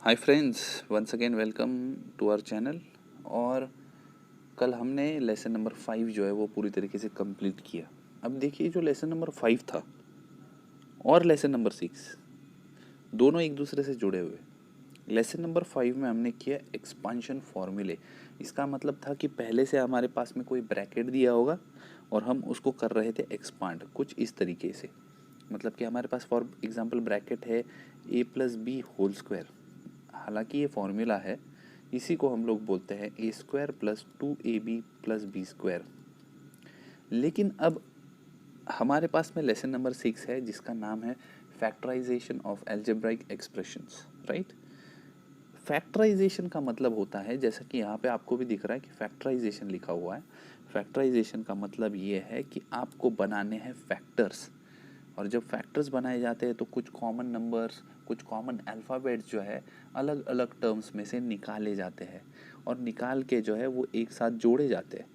Hi friends, once again welcome to our channel. और कल हमने लेसन नंबर 5 जो है वो पूरी तरीके से कंप्लीट किया। अब देखिए, जो लेसन नंबर 5 था और लेसन नंबर 6 दोनों एक दूसरे से जुड़े हुए। लेसन नंबर 5 में हमने किया एक्सपांशन फॉर्मूले। इसका मतलब था कि पहले से हमारे पास में कोई ब्रैकेट दिया होगा और हम उसको कर रहे थे एक्सपांड कुछ इस तरीके से। मतलब कि हमारे पास फॉर एग्जांपल ब्रैकेट है a plus b whole square. हालांकि ये फॉर्मूला है, इसी को हम लोग बोलते हैं A square plus 2ab plus B square. लेकिन अब हमारे पास में लेसन नंबर 6 है जिसका नाम है factorisation of algebraic expressions, right. Factorisation का मतलब होता है, जैसा कि यहाँ पे आपको भी दिख रहा है कि फैक्टराइजेशन लिखा हुआ है। फैक्टराइजेशन का मतलब ये है कि आपको बनाने हैं फैक्टर्स, और जब फैक्टर्स बनाए जाते हैं तो कुछ कॉमन नंबर्स, कुछ कॉमन अल्फ़ाबेट्स जो है अलग अलग टर्म्स में से निकाले जाते हैं और निकाल के जो है वो एक साथ जोड़े जाते हैं।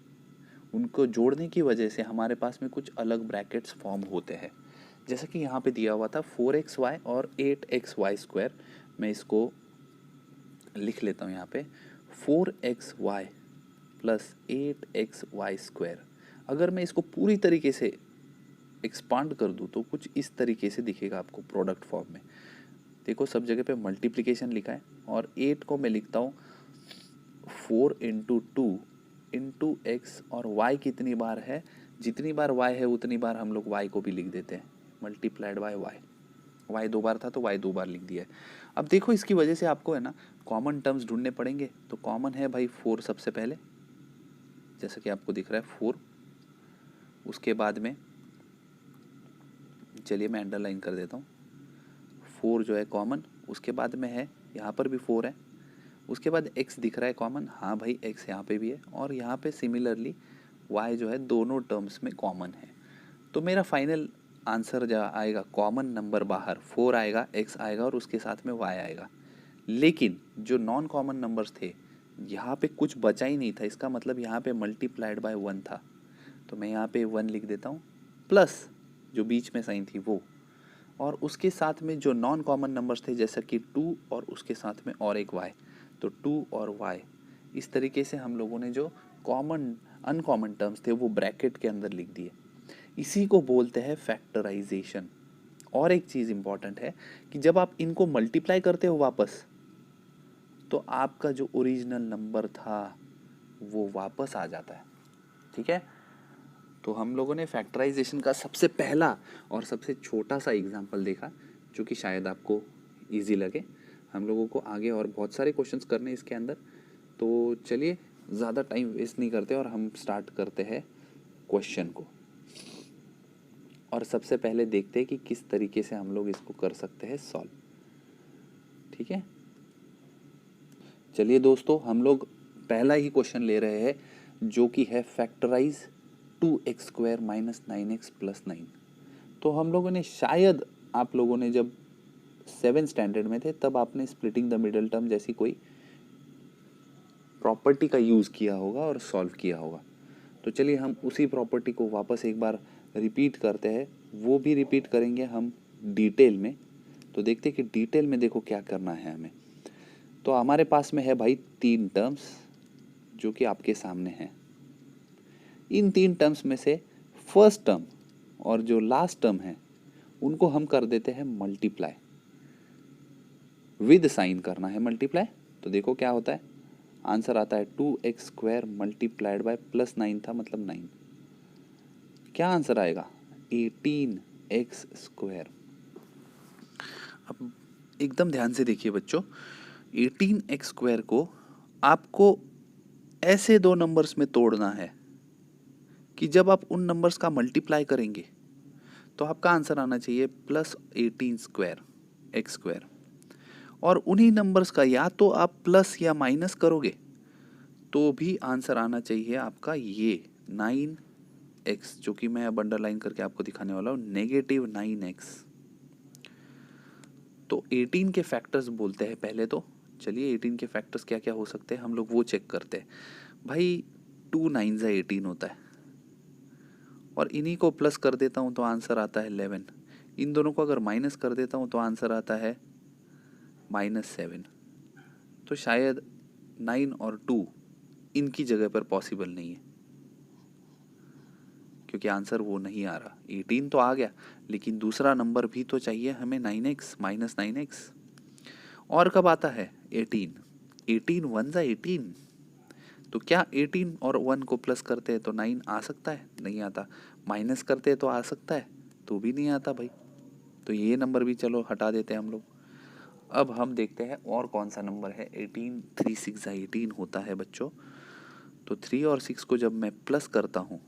उनको जोड़ने की वजह से हमारे पास में कुछ अलग ब्रैकेट्स फॉर्म होते हैं। जैसा कि यहाँ पे दिया हुआ था 4xy और 8xy स्क्वायर। मैं इसको लिख लेता हूँ यहाँ पे 4xy प्लस 8xy स्क्वायर। अगर मैं इसको पूरी तरीके से एक्सपांड कर दूँ तो कुछ इस तरीके से दिखेगा आपको प्रोडक्ट फॉर्म में। देखो, सब जगह पे मल्टीप्लिकेशन लिखा है और 8 को मैं लिखता हूँ 4 इंटू 2 इंटू एक्स, और y कितनी बार है, जितनी बार y है उतनी बार हम लोग y को भी लिख देते हैं मल्टीप्लाइड बाय y 2 बार था तो y 2 बार लिख दिया है। अब देखो, इसकी वजह से आपको है ना कॉमन टर्म्स ढूंढने पड़ेंगे। तो कॉमन है भाई 4 सबसे पहले, जैसा कि आपको दिख रहा है 4। उसके बाद में चलिए मैं अंडरलाइन कर देता हूँ, 4 जो है कॉमन। उसके बाद में है यहाँ पर भी 4 है। उसके बाद x दिख रहा है कॉमन, हाँ भाई x यहाँ पे भी है, और यहाँ पे सिमिलरली y जो है दोनों टर्म्स में कॉमन है। तो मेरा फाइनल आंसर जो आएगा, कॉमन नंबर बाहर 4 आएगा, x आएगा और उसके साथ में y आएगा। लेकिन जो नॉन कॉमन नंबर्स थे यहाँ पे कुछ बचा ही नहीं था। इसका मतलब यहाँ पे मल्टीप्लाइड बाय 1 था, तो मैं यहाँ पे 1 लिख देता हूँ, प्लस जो बीच में साइन थी वो, और उसके साथ में जो नॉन कॉमन नंबर्स थे जैसा कि 2 और उसके साथ में और एक y, तो 2 और y। इस तरीके से हम लोगों ने जो कॉमन अनकॉमन टर्म्स थे वो ब्रैकेट के अंदर लिख दिए। इसी को बोलते हैं फैक्टराइजेशन। और एक चीज़ इंपॉर्टेंट है कि जब आप इनको मल्टीप्लाई करते हो वापस, तो आपका जो ओरिजिनल नंबर था वो वापस आ जाता है। ठीक है, तो हम लोगों ने फैक्टराइजेशन का सबसे पहला और सबसे छोटा सा एग्जाम्पल देखा, जो कि शायद आपको इजी लगे। हम लोगों को आगे और बहुत सारे क्वेश्चंस करने इसके अंदर, तो चलिए ज़्यादा टाइम वेस्ट नहीं करते और हम स्टार्ट करते हैं क्वेश्चन को। और सबसे पहले देखते हैं कि किस तरीके से हम लोग इसको कर सकते हैं सॉल्व। ठीक है, चलिए दोस्तों, हम लोग पहला ही क्वेश्चन ले रहे हैं जो कि है factorise 2x square minus 9x plus 9। तो हम लोगों ने शायद, आप लोगों ने जब 7th स्टैंडर्ड में थे तब आपने स्प्लिटिंग द मिडल टर्म जैसी कोई प्रॉपर्टी का यूज़ किया होगा और सॉल्व किया होगा। तो चलिए हम उसी प्रॉपर्टी को वापस एक बार रिपीट करते हैं। वो भी रिपीट करेंगे हम डिटेल में। तो देखते हैं कि डिटेल में देखो क्या करना है हमें। तो हमारे पास में है भाई 3 टर्म्स जो कि आपके सामने हैं। इन 3 टर्म्स में से फर्स्ट टर्म और जो लास्ट टर्म है उनको हम कर देते हैं मल्टीप्लाई। विद साइन करना है मल्टीप्लाई। तो देखो क्या होता है, आंसर आता है 2x square multiplied by plus 9 था, मतलब 9। क्या आंसर आएगा, 18x स्क्वायर। अब एकदम ध्यान से देखिए बच्चों, 18x स्क्वायर को आपको ऐसे दो नंबर्स में तोड़ना है कि जब आप उन नंबर्स का मल्टीप्लाई करेंगे तो आपका आंसर आना चाहिए प्लस 18 स्क्वायर एक्स स्क्वायर। और उन्हीं नंबर्स का या तो आप प्लस या माइनस करोगे तो भी आंसर आना चाहिए आपका ये 9x, जो कि मैं अब अंडरलाइन करके आपको दिखाने वाला हूँ, नेगेटिव 9x। तो 18 के फैक्टर्स बोलते हैं पहले। तो चलिए 18 के फैक्टर्स क्या क्या हो सकते हैं हम लोग वो चेक करते हैं। भाई 2 9 18 होता है, और इन्हीं को प्लस कर देता हूँ तो आंसर आता है 11। इन दोनों को अगर माइनस कर देता हूँ तो आंसर आता है -7। तो शायद 9 और 2 इनकी जगह पर पॉसिबल नहीं है, क्योंकि आंसर वो नहीं आ रहा। 18 तो आ गया, लेकिन दूसरा नंबर भी तो चाहिए हमें, 9x माइनस 9x। और कब आता है 18? 18 1 जा 18। तो क्या 18 और 1 को प्लस करते हैं तो 9 आ सकता है? नहीं आता। माइनस करते हैं तो आ सकता है? तो भी नहीं आता भाई। तो ये नंबर भी चलो हटा देते हैं हम लोग। अब हम देखते हैं और कौन सा नंबर है। 18 3 6 जा 18 होता है बच्चों। तो 3 और 6 को जब मैं प्लस करता हूँ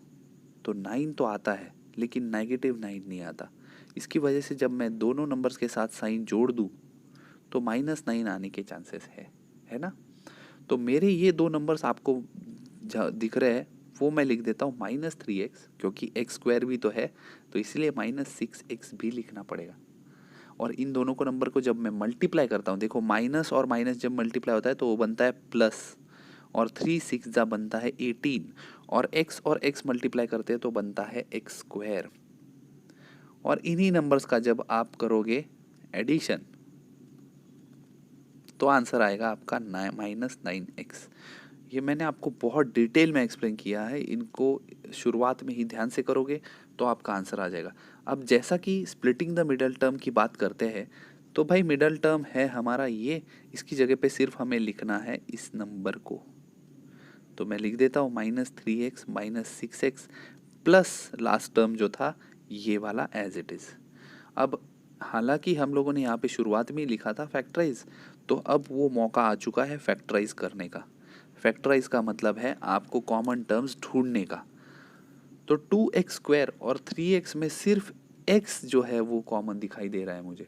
तो 9 तो आता है, लेकिन नेगेटिव 9 नहीं आता। इसकी वजह से जब मैं दोनों नंबर्स के साथ साइन जोड़ दूँ तो -9 आने के चांसेस है ना। तो मेरे ये दो नंबर्स आपको दिख रहे हैं, वो मैं लिख देता हूँ -3x, क्योंकि x स्क्वायर भी तो है, तो इसलिए -6x भी लिखना पड़ेगा। और इन दोनों को नंबर को जब मैं मल्टीप्लाई करता हूँ, देखो माइनस और माइनस जब मल्टीप्लाई होता है तो वो बनता है प्लस, और 3 6 जा बनता है 18, और x मल्टीप्लाई करते हैं तो बनता है x स्क्वायर। और इन्हीं नंबर्स का जब आप करोगे एडिशन तो आंसर आएगा आपका -9x। ये मैंने आपको बहुत डिटेल में एक्सप्लेन किया है, इनको शुरुआत में ही ध्यान से करोगे तो आपका आंसर आ जाएगा। अब जैसा कि स्प्लिटिंग द मिडल टर्म की बात करते हैं, तो भाई मिडल टर्म है हमारा ये, इसकी जगह पे सिर्फ हमें लिखना है इस नंबर को। तो मैं लिख देता हूँ -3x -6x plus last term जो था ये वाला एज इट इज़। अब हालांकि हम लोगों ने यहाँ पे शुरुआत में ही लिखा था फैक्टराइज, तो अब वो मौका आ चुका है फैक्टराइज करने का। फैक्टराइज का मतलब है आपको कॉमन टर्म्स ढूंढने का। तो 2x स्क्वायर और 3x में सिर्फ x जो है वो कॉमन दिखाई दे रहा है मुझे,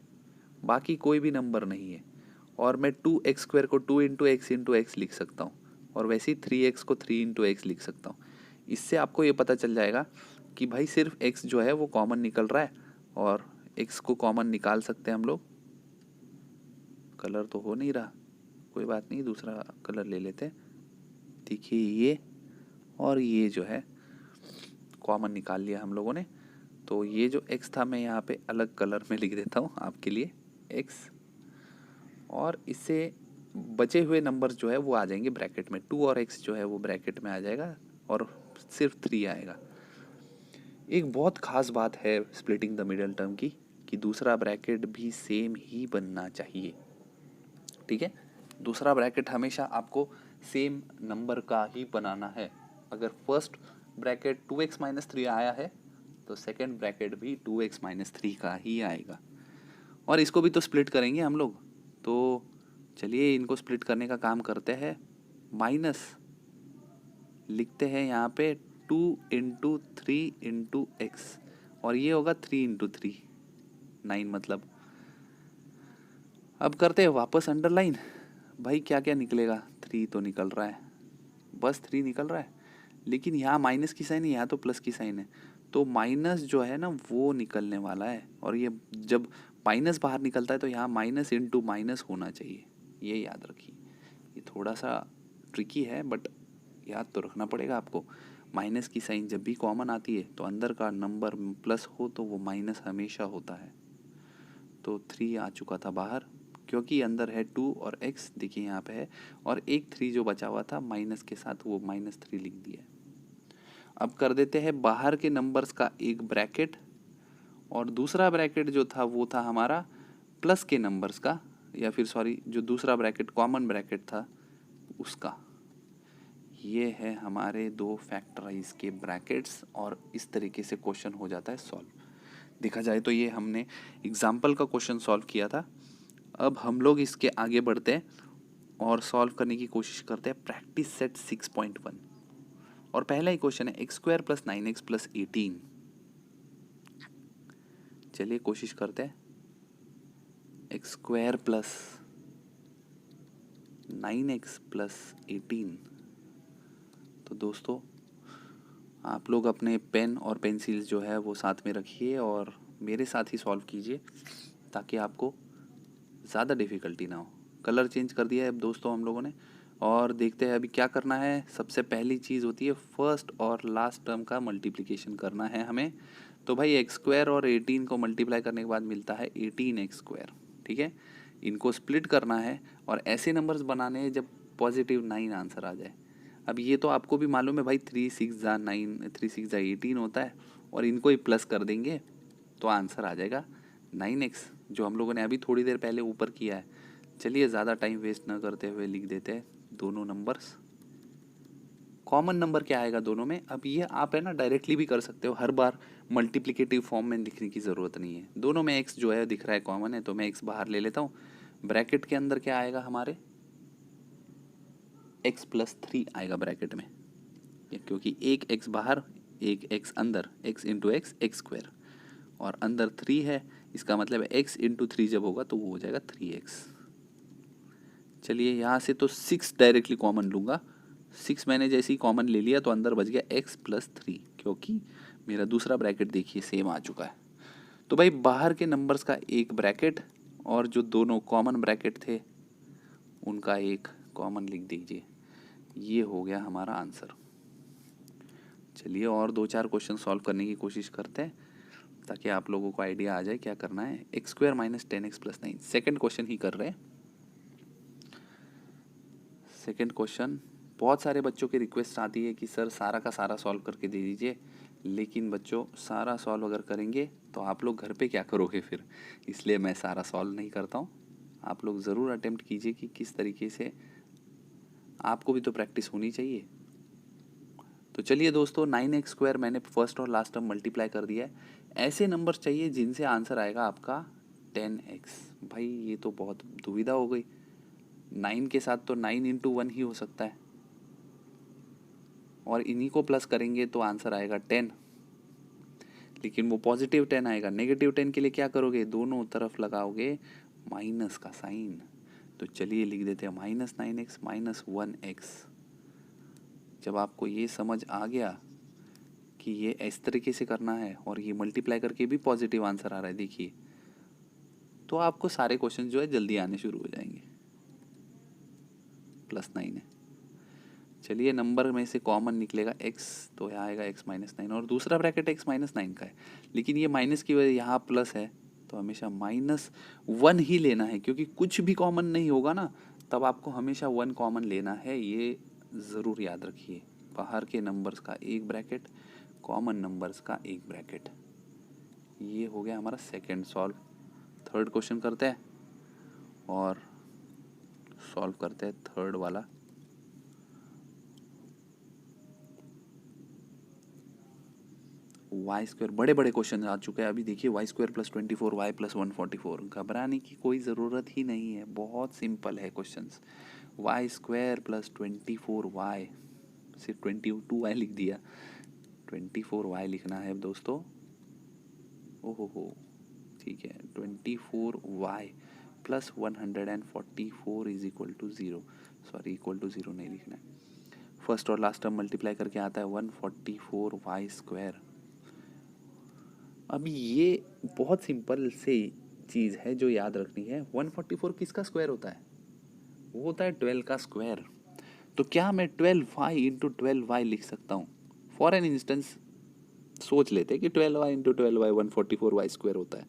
बाकी कोई भी नंबर नहीं है। और मैं 2x स्क्वायर को 2 इंटू एक्स लिख सकता हूँ, और वैसे ही 3x को 3 इंटू एक्स लिख सकता हूँ। इससे आपको ये पता चल जाएगा कि भाई सिर्फ x जो है वो कॉमन निकल रहा है, और x को कॉमन निकाल सकते हैं हम लोग। कलर तो हो नहीं रहा, कोई बात नहीं, दूसरा कलर ले लेते हैं। देखिए ये और ये जो है कॉमन निकाल लिया हम लोगों ने। तो ये जो x था मैं यहाँ पे अलग कलर में लिख देता हूँ आपके लिए x, और इससे बचे हुए नंबर्स जो है वो आ जाएंगे ब्रैकेट में। 2 और x जो है वो ब्रैकेट में आ जाएगा, और सिर्फ 3 आएगा। एक बहुत ख़ास बात है स्प्लिटिंग द मिडल टर्म की, कि दूसरा ब्रैकेट भी सेम ही बनना चाहिए। ठीक है, दूसरा ब्रैकेट हमेशा आपको सेम नंबर का ही बनाना है। अगर फर्स्ट ब्रैकेट 2x माइनस 3 आया है तो सेकेंड ब्रैकेट भी 2x माइनस 3 का ही आएगा। और इसको भी तो स्प्लिट करेंगे हम लोग, तो चलिए इनको स्प्लिट करने का काम करते हैं। माइनस लिखते हैं यहाँ पे 2 इंटू 3 इंटू एक्स, और ये होगा 3 इंटू 3 9 मतलब। अब करते हैं वापस अंडरलाइन। भाई क्या क्या निकलेगा, 3 तो निकल रहा है, बस 3 निकल रहा है, लेकिन यहाँ माइनस की साइन है, यहाँ तो प्लस की साइन है, तो माइनस जो है ना वो निकलने वाला है। और ये जब माइनस बाहर निकलता है तो यहाँ माइनस इंटू माइनस होना चाहिए, ये याद रखिए। ये थोड़ा सा ट्रिकी है बट याद तो रखना पड़ेगा आपको। माइनस की साइन जब भी कॉमन आती है तो अंदर का नंबर प्लस हो तो वो माइनस हमेशा होता है। तो 3 आ चुका था बाहर, क्योंकि अंदर है 2 और x देखिए यहाँ पे है, और एक 3 जो बचा हुआ था माइनस के साथ वो -3 लिख दिया। अब कर देते हैं बाहर के नंबर्स का एक ब्रैकेट, और दूसरा ब्रैकेट जो था वो था हमारा प्लस के नंबर्स का, या फिर सॉरी जो दूसरा ब्रैकेट कॉमन ब्रैकेट था उसका। ये है हमारे 2 फैक्टराइज के ब्रैकेट्स, और इस तरीके से क्वेश्चन हो जाता है सॉल्व। देखा जाए तो ये हमने एग्जाम्पल का क्वेश्चन सॉल्व किया था। अब हम लोग इसके आगे बढ़ते हैं और सॉल्व करने की कोशिश करते हैं प्रैक्टिस सेट 6.1। और पहला ही क्वेश्चन है x square plus 9x plus 18। चलिए कोशिश करते हैं। x square plus 9x plus 18। तो दोस्तों आप लोग अपने पेन और पेंसिल्स जो है वो साथ में रखिए और मेरे साथ ही सॉल्व कीजिए, ताकि आपको ज़्यादा डिफ़िकल्टी ना हो। कलर चेंज कर दिया है अब दोस्तों हम लोगों ने, और देखते हैं अभी क्या करना है। सबसे पहली चीज़ होती है फर्स्ट और लास्ट टर्म का मल्टीप्लिकेशन करना है हमें। तो भाई x स्क्वायर और 18 को मल्टीप्लाई करने के बाद मिलता है 18x स्क्वायर। ठीक है, इनको स्प्लिट करना है और ऐसे नंबर्स बनाने हैं जब पॉजिटिव 9 आंसर आ जाए। अब ये तो आपको भी मालूम है भाई, 3 6 जा 9, 3 6 जा 18 होता है, और इनको ही प्लस कर देंगे तो आंसर आ जाएगा 9x, जो हम लोगों ने अभी थोड़ी देर पहले ऊपर किया है। चलिए ज़्यादा टाइम वेस्ट ना करते हुए लिख देते हैं दोनों नंबर्स। कॉमन नंबर क्या आएगा दोनों में, अब ये आप है ना डायरेक्टली भी कर सकते हो, हर बार मल्टीप्लिकेटिव फॉर्म में लिखने की ज़रूरत नहीं है। दोनों में x जो है दिख रहा है कॉमन है, तो मैं x बाहर ले लेता हूँ। ब्रैकेट के अंदर क्या आएगा हमारे, x प्लस 3 आएगा ब्रैकेट में, क्योंकि एक x बाहर एक x अंदर, x into x x square, और अंदर 3 है, इसका मतलब है x इंटू 3 जब होगा तो वो हो जाएगा 3x। चलिए यहाँ से तो 6 डायरेक्टली कॉमन लूँगा, 6 मैंने जैसे ही कॉमन ले लिया तो अंदर बच गया x प्लस 3, क्योंकि मेरा दूसरा ब्रैकेट देखिए सेम आ चुका है। तो भाई बाहर के नंबर्स का एक ब्रैकेट और जो दोनों कॉमन ब्रैकेट थे उनका एक कॉमन लिख दीजिए, ये हो गया हमारा आंसर। चलिए और 2-4 क्वेश्चन सॉल्व करने की कोशिश करते हैं ताकि आप लोगों को आइडिया आ जाए क्या करना है। X square minus 10x plus 9, second question ही कर रहे हैं। सेकेंड क्वेश्चन, बहुत सारे बच्चों की रिक्वेस्ट आती है कि सर सारा का सारा सॉल्व करके दे दीजिए, लेकिन बच्चों सारा सॉल्व अगर करेंगे तो आप लोग घर पे क्या करोगे फिर, इसलिए मैं सारा सॉल्व नहीं करता हूँ। आप लोग ज़रूर अटेम्प्ट कीजिए कि किस तरीके से, आपको भी तो प्रैक्टिस होनी चाहिए। तो चलिए दोस्तों, 9x स्क्वायर मैंने फर्स्ट और लास्ट टर्म मल्टीप्लाई कर दिया है। ऐसे नंबर्स चाहिए जिनसे आंसर आएगा आपका 10x। भाई ये तो बहुत दुविधा हो गई, 9 के साथ तो 9 इंटू 1 ही हो सकता है, और इन्हीं को प्लस करेंगे तो आंसर आएगा 10, लेकिन वो पॉजिटिव 10 आएगा। नेगेटिव 10 के लिए क्या करोगे, दोनों तरफ लगाओगे माइनस का साइन। तो चलिए लिख देते हैं -9x माइनस 1x। जब आपको ये समझ आ गया कि ये इस तरीके से करना है और ये मल्टीप्लाई करके भी पॉजिटिव आंसर आ रहा है देखिए, तो आपको सारे क्वेश्चन जो है जल्दी आने शुरू हो जाएंगे। +9 है, चलिए नंबर में से कॉमन निकलेगा x, तो यहाँ आएगा x माइनस 9, और दूसरा ब्रैकेट x माइनस 9 का है, लेकिन ये माइनस की वजह यहाँ प्लस है, तो हमेशा -1 ही लेना है, क्योंकि कुछ भी कॉमन नहीं होगा ना, तब आपको हमेशा 1 कॉमन लेना है, ये ज़रूर याद रखिए। बाहर के नंबर्स का एक ब्रैकेट, कॉमन नंबर्स का एक ब्रैकेट। ये हो गया हमारा सेकेंड सॉल्व। थर्ड क्वेश्चन करते हैं और सॉल्व करते हैं थर्ड वाला। वाई स्क्वायर, बड़े बड़े क्वेश्चन आ चुके हैं अभी देखिए, y square plus 24 y plus 144। घबराने की कोई ज़रूरत ही नहीं है, बहुत सिंपल है questions. Y square plus 24 y, सिर्फ 22 वाई लिख दिया, 24 वाई लिखना है दोस्तों। ओहो, ठीक है, 24 y plus 144 is equal to 0, sorry equal to 0 नहीं लिखना है, फर्स्ट और लास्ट टर्म मल्टीप्लाई करके आता है 144 वाई स्क्वायर। अभी ये बहुत सिंपल से चीज़ है जो याद रखनी है। 144 किसका स्क्वायर होता है, वो होता है 12 का स्क्वायर। तो क्या मैं 12y इंटू 12y लिख सकता हूँ, फॉर एन इंस्टेंस सोच लेते हैं कि 12y into 12y 144y square होता है,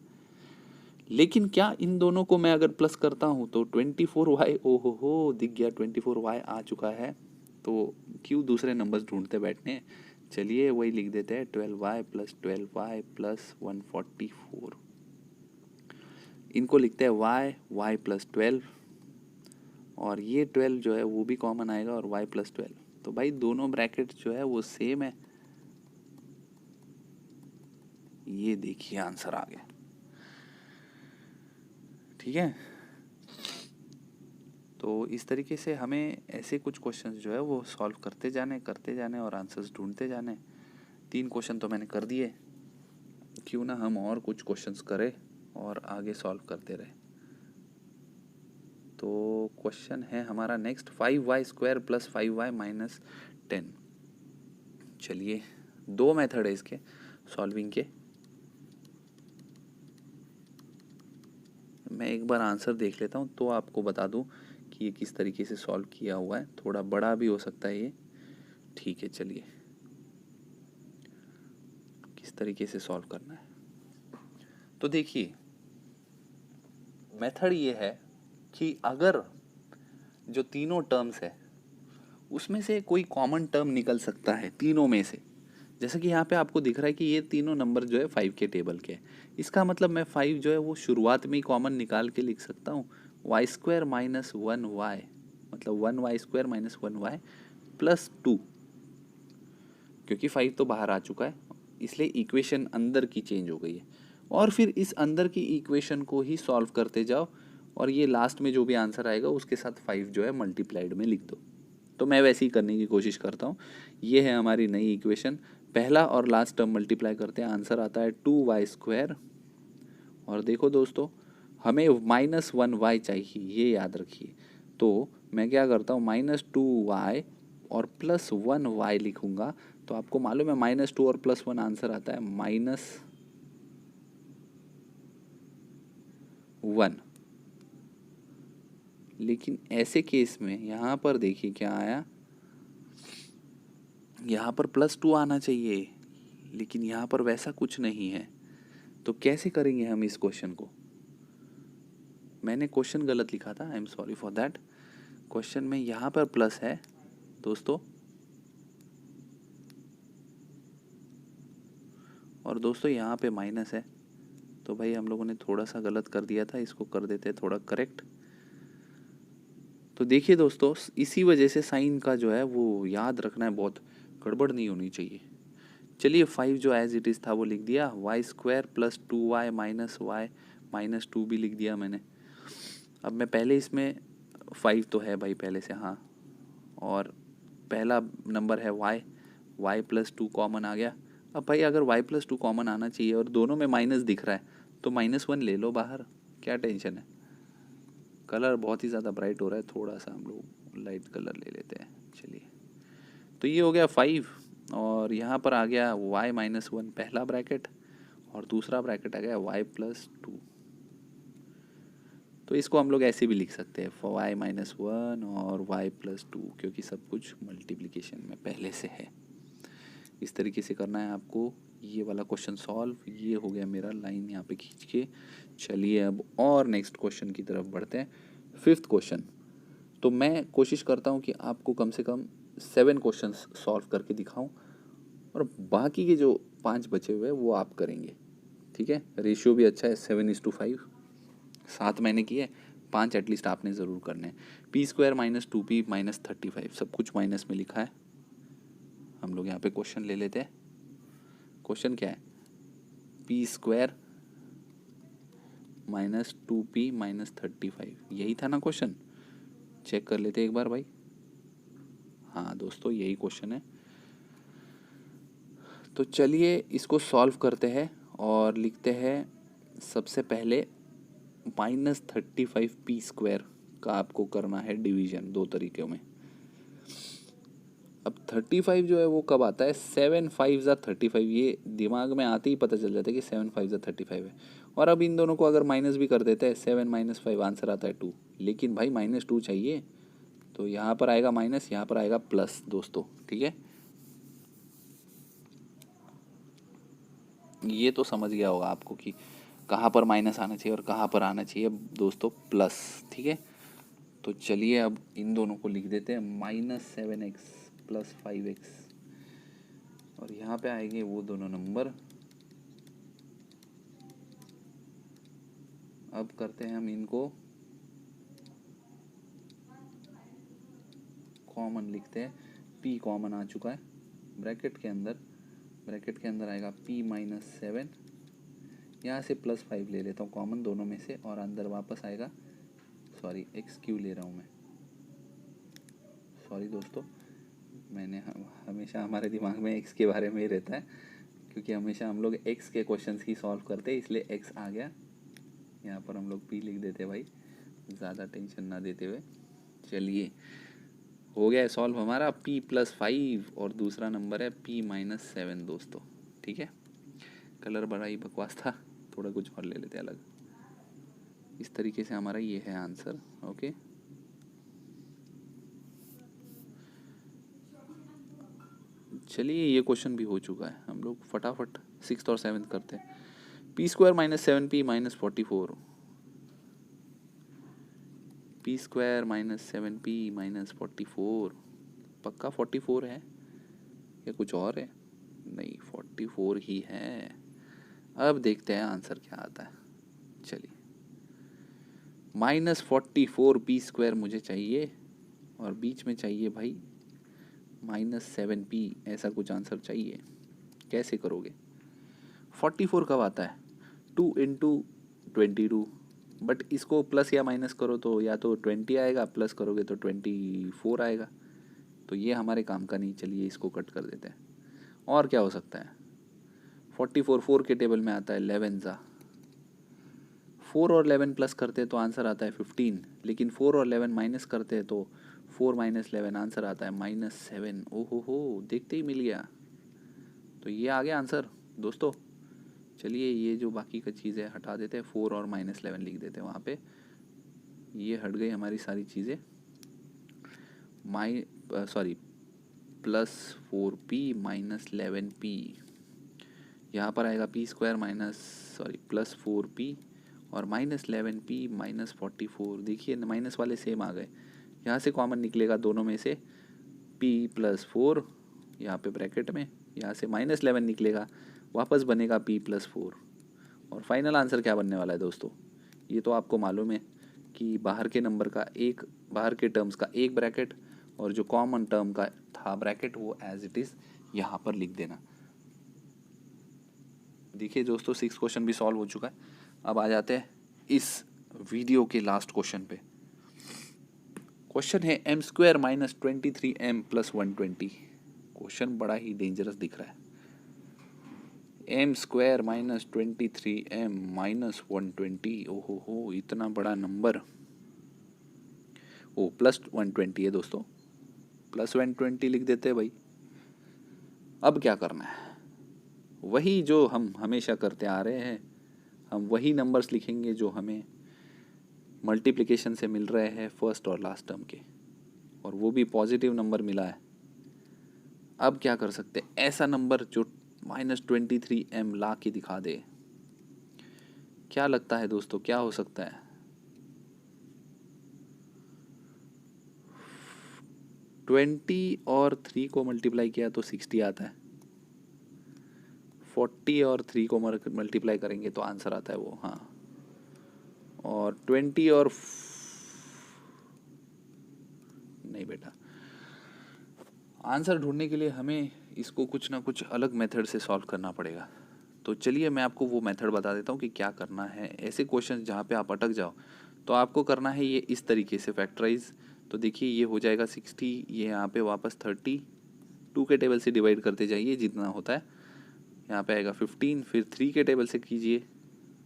लेकिन क्या इन दोनों को मैं अगर प्लस करता हूँ तो 24y, ओहो हो दिख गया 24y आ चुका है, तो क्यों दूसरे नंबर्स ढूंढते बैठने, चलिए वही लिख देते हैं 12y प्लस 144। इनको लिखते हैं y प्लस 12, और ये 12 जो है वो भी कॉमन आएगा और y प्लस 12, तो भाई दोनों ब्रैकेट जो है वो सेम है। ये देखिए आंसर आ गया, ठीक है। तो इस तरीके से हमें ऐसे कुछ क्वेश्चंस जो है वो सॉल्व करते जाने और आंसर्स ढूंढते जाने। 3 क्वेश्चन तो मैंने कर दिए, क्यों ना हम और कुछ क्वेश्चंस करें और आगे सॉल्व करते रहे। तो क्वेश्चन है हमारा next 5y square plus 5y minus 10। चलिए 2 मेथड है इसके सॉल्विंग के, मैं एक बार आंसर देख लेता हूँ तो आपको बता दूँ कि ये किस तरीके से सॉल्व किया हुआ है। थोड़ा बड़ा भी हो सकता है ये, ठीक है। चलिए किस तरीके से सॉल्व करना है, तो देखिए मेथड ये है कि अगर जो तीनों टर्म्स है उसमें से कोई कॉमन टर्म निकल सकता है तीनों में से। जैसे कि यहाँ पे आपको दिख रहा है कि ये तीनों नंबर जो है 5 के टेबल के हैं। इसका मतलब मैं 5 जो है वो शुरुआत में ही कॉमन निकाल के लिख सकता हूँ y² माइनस 1y, मतलब 1y² माइनस 1y प्लस 2, क्योंकि 5 तो बाहर आ चुका है इसलिए इक्वेशन अंदर की चेंज हो गई है। और फिर इस अंदर की इक्वेशन को ही सॉल्व करते जाओ और ये लास्ट में जो भी आंसर आएगा उसके साथ 5 जो है मल्टीप्लाइड में लिख दो। तो मैं वैसे ही करने की कोशिश करता हूँ। ये है हमारी नई इक्वेशन, पहला और लास्ट टर्म मल्टीप्लाई करते हैं, आंसर आता है 2y²। और देखो दोस्तों, हमें -1y चाहिए, ये याद रखिए। तो मैं क्या करता हूँ, -2y और +1y लिखूंगा। तो आपको मालूम है -2 और +1 आंसर आता है -1। लेकिन ऐसे केस में यहाँ पर देखिए क्या आया, यहाँ पर +2 आना चाहिए, लेकिन यहाँ पर वैसा कुछ नहीं है। तो कैसे करेंगे हम इस क्वेश्चन को? मैंने क्वेश्चन गलत लिखा था, I am sorry for that. Question में यहाँ पर प्लस है दोस्तों, और दोस्तों यहाँ पे माइनस है। तो भाई हम लोगों ने थोड़ा सा गलत कर दिया था, इसको कर देते हैं थोड़ा करेक्ट। तो देखिए दोस्तों, इसी वजह से साइन का जो है वो याद रखना है, बहुत गड़बड़ नहीं होनी चाहिए। चलिए 5 जो एज इट इज़ था वो लिख दिया, y² + 2y - y - 2 भी लिख दिया मैंने। अब मैं पहले इसमें 5 तो है भाई पहले से, हाँ, और पहला नंबर है y + 2 कॉमन आ गया। अब भाई अगर y + 2 कॉमन आना चाहिए और दोनों में माइनस दिख रहा है तो -1 ले लो बाहर, क्या टेंशन है। कलर बहुत ही ज़्यादा ब्राइट हो रहा है, थोड़ा सा हम लोग लाइट कलर ले लेते हैं। चलिए, तो ये हो गया 5, और यहाँ पर आ गया y - 1 पहला ब्रैकेट, और दूसरा ब्रैकेट आ गया y + 2। तो इसको हम लोग ऐसे भी लिख सकते हैं, y - 1 और y + 2, क्योंकि सब कुछ मल्टीप्लिकेशन में पहले से है। इस तरीके से करना है आपको ये वाला क्वेश्चन सॉल्व। ये हो गया मेरा लाइन यहाँ पे खींच के। चलिए अब और नेक्स्ट क्वेश्चन की तरफ बढ़ते हैं, 5th क्वेश्चन। तो मैं कोशिश करता हूँ कि आपको कम से कम 7 क्वेश्चन सॉल्व करके दिखाऊं, और बाकी के जो 5 बचे हुए वो आप करेंगे, ठीक है। रेशियो भी अच्छा है, 7:5। 7 मैंने किए, 5 एटलीस्ट आपने ज़रूर करने हैं। p² - 2p - 35, सब कुछ माइनस में लिखा है। हम लोग यहाँ पे क्वेश्चन ले लेते हैं। क्वेश्चन क्या है, p² - 2p - 35, यही था ना क्वेश्चन? चेक कर लेते एक बार भाई। हाँ दोस्तों, यही क्वेश्चन है। तो चलिए इसको सॉल्व करते हैं और लिखते हैं सबसे पहले -35p² का आपको करना है डिवीजन 2 तरीक़ों में। अब 35 जो है वो कब आता है, 7 5 ज़ा 35, ये दिमाग में आते ही पता चल जाता है कि 7 5 ज़ा 35 है। और अब इन दोनों को अगर माइनस भी कर देते हैं, 7 - 5 आंसर आता है 2, लेकिन भाई -2 चाहिए, तो यहाँ पर आएगा माइनस, यहाँ पर आएगा प्लस दोस्तों, ठीक है। ये तो समझ गया होगा आपको कि कहाँ पर माइनस आना चाहिए और कहाँ पर आना चाहिए दोस्तों प्लस, ठीक है। तो चलिए अब इन दोनों को लिख देते हैं, -7x + 5x, और यहाँ पे आएंगे वो दोनों नंबर। अब करते हैं हम इनको कॉमन, लिखते हैं p कॉमन आ चुका है ब्रैकेट के अंदर आएगा p - 7, यहाँ से +5 ले लेता हूँ कॉमन दोनों में से, और अंदर वापस आएगा, सॉरी x क्यों ले रहा हूँ मैं, सॉरी दोस्तों, मैंने हमेशा हमारे दिमाग में x के बारे में ही रहता है, क्योंकि हमेशा हम लोग x के क्वेश्चंस ही सॉल्व करते हैं, इसलिए x आ गया। यहाँ पर हम लोग p लिख देते भाई, ज़्यादा टेंशन ना देते हुए। चलिए हो गया सॉल्व हमारा, p + 5, और दूसरा नंबर है p - 7 दोस्तों, ठीक है। कलर बड़ा ही बकवास था, थोड़ा कुछ और ले लेते अलग। इस तरीके से हमारा ये है आंसर, ओके। चलिए ये क्वेश्चन भी हो चुका है, हम लोग फटाफट 6th और 7th करते हैं। p² - 7p - 44, P square -7p -44, पक्का 44 है या कुछ और है? नहीं, 44 ही है। अब देखते हैं आंसर क्या आता है। चलिए, -44p स्क्वायर मुझे चाहिए और बीच में चाहिए भाई -7p, ऐसा कुछ आंसर चाहिए। कैसे करोगे? 44 कब आता है? 2 × 22, बट इसको प्लस या माइनस करो तो या तो 20 आएगा, प्लस करोगे तो 24 आएगा, तो ये हमारे काम का नहीं। चलिए इसको कट कर देते हैं। और क्या हो सकता है? 44 4 के टेबल में आता है 11 ज़ा, 4 और 11 प्लस करते हैं तो आंसर आता है 15, लेकिन 4 और 11 माइनस करते हैं तो 4 - 11 आंसर आता है -7। ओहो हो, देखते ही मिल गया। तो ये आ गया आंसर दोस्तों। चलिए ये जो बाकी का चीज़ है हटा देते हैं, 4 और -11 लिख देते हैं वहाँ पे। ये हट गई हमारी सारी चीज़ें। +4p -11p, यहाँ पर आएगा p स्क्वायर +4p और -11p -44। देखिए माइनस वाले सेम आ गए, यहाँ से कॉमन निकलेगा दोनों में से p +4 यहाँ पे ब्रैकेट में, यहाँ से -11 निकलेगा, वापस बनेगा p +4। और फाइनल आंसर क्या बनने वाला है दोस्तों? ये तो आपको मालूम है कि बाहर के नंबर का बाहर के टर्म्स का एक ब्रैकेट और जो कॉमन टर्म का था ब्रैकेट वो एज इट इज़ यहाँ पर लिख देना। देखिए दोस्तों 6 क्वेश्चन भी सॉल्व हो चुका है। अब आ जाते हैं इस वीडियो के लास्ट क्वेश्चन पे। क्वेश्चन है m² -23m + 120। क्वेश्चन बड़ा ही डेंजरस दिख रहा है। m² -23m -120, ओहो हो, इतना बड़ा नंबर। ओ +120 है दोस्तों, +120 लिख देते हैं भाई। अब क्या करना है? वही जो हम हमेशा करते आ रहे हैं, हम वही नंबर्स लिखेंगे जो हमें मल्टीप्लिकेशन से मिल रहे हैं फर्स्ट और लास्ट टर्म के, और वो भी पॉजिटिव नंबर मिला है। अब क्या कर सकते हैं? ऐसा नंबर जो -23m ला के दिखा दे। क्या लगता है दोस्तों, क्या हो सकता है? 20 और 3 को मल्टीप्लाई किया तो 60 आता है। 40 और 3 को मल्टीप्लाई करेंगे तो आंसर आता है वो, हाँ। और 20 और नहीं बेटा, आंसर ढूंढने के लिए हमें इसको कुछ ना कुछ अलग मेथड से सॉल्व करना पड़ेगा। तो चलिए मैं आपको वो मेथड बता देता हूँ कि क्या करना है। ऐसे क्वेश्चन जहाँ पे आप अटक जाओ तो आपको करना है ये इस तरीके से फैक्टराइज। तो देखिए ये हो जाएगा 60, ये यहाँ पे वापस 30, 2 के टेबल से डिवाइड करते जाइए जितना होता है। यहाँ पे आएगा 15, फिर 3 के टेबल से कीजिए,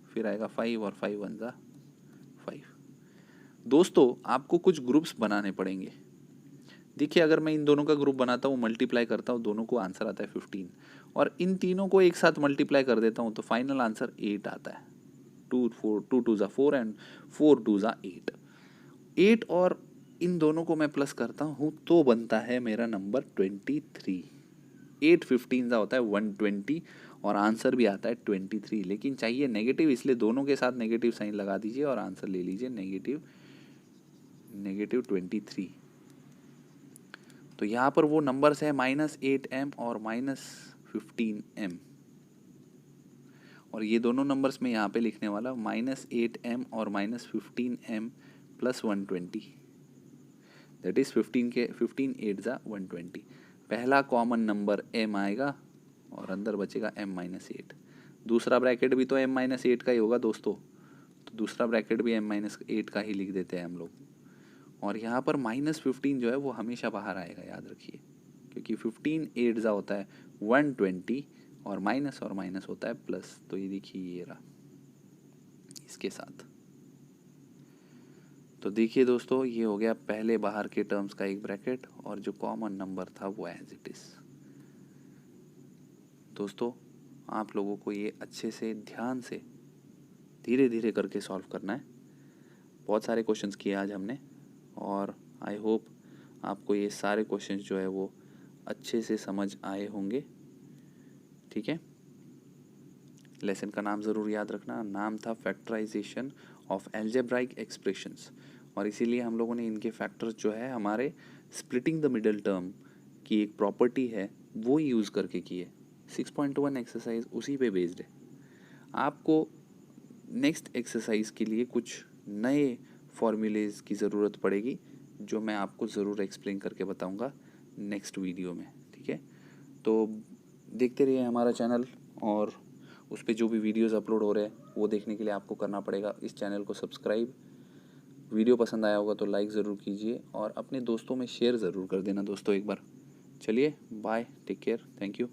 फिर आएगा 5 और 5 1 ज़ा 5। दोस्तों आपको कुछ ग्रुप्स बनाने पड़ेंगे। देखिए अगर मैं इन दोनों का ग्रुप बनाता हूँ, मल्टीप्लाई करता हूँ, दोनों को आंसर आता है 15, और इन तीनों को एक साथ मल्टीप्लाई कर देता हूँ तो फाइनल आंसर 8 आता है। 2 2 ज़ा 4 एंड 4 2 ज़ा 8 और इन दोनों को मैं प्लस करता हूँ तो बनता है मेरा नंबर 23। 8 15 ज़ा होता है 120 और आंसर भी आता है 23, लेकिन चाहिए नेगेटिव, इसलिए दोनों के साथ नेगेटिव साइन लगा दीजिए और आंसर ले लीजिए नेगेटिव 23। तो यहाँ पर वो नंबर्स है -8m और -15m, और ये दोनों नंबर्स में यहाँ पे लिखने वाला -8m और -15m + 120, दैट इज़ 15 8 ज़ा 120। पहला कॉमन नंबर m आएगा और अंदर बचेगा m-8। दूसरा ब्रैकेट भी तो m-8 का ही होगा दोस्तों, तो दूसरा ब्रैकेट भी m-8 का ही लिख देते हैं हम लोग। और यहाँ पर -15 जो है वो हमेशा बाहर आएगा, याद रखिए, क्योंकि 15 8 ज़ा होता है 120 और माइनस होता है प्लस। तो ये देखिए ये रहा इसके साथ। तो देखिए दोस्तों ये हो गया पहले बाहर के टर्म्स का एक ब्रैकेट, और जो कॉमन नंबर था वो एज इट इज़। दोस्तों आप लोगों को ये अच्छे से ध्यान से धीरे धीरे करके सॉल्व करना है। बहुत सारे क्वेश्चंस किए आज हमने, और आई होप आपको ये सारे क्वेश्चंस जो है वो अच्छे से समझ आए होंगे। ठीक है, लेसन का नाम ज़रूर याद रखना। नाम था फैक्टराइजेशन ऑफ एल्जेब्राइक एक्सप्रेशंस, और इसीलिए हम लोगों ने इनके फैक्टर्स जो है हमारे स्प्लिटिंग द मिडल टर्म की एक प्रॉपर्टी है वो यूज़ करके की है। 6.1 एक्सरसाइज उसी पे बेस्ड है। आपको नेक्स्ट एक्सरसाइज के लिए कुछ नए फॉर्मूलेज की ज़रूरत पड़ेगी जो मैं आपको ज़रूर एक्सप्लेन करके बताऊंगा नेक्स्ट वीडियो में, ठीक है। तो देखते रहिए हमारा चैनल, और उस पर जो भी वीडियोस अपलोड हो रहे हैं वो देखने के लिए आपको करना पड़ेगा इस चैनल को सब्सक्राइब। वीडियो पसंद आया होगा तो लाइक ज़रूर कीजिए और अपने दोस्तों में शेयर ज़रूर कर देना दोस्तों एक बार। चलिए bye, take care, thank you.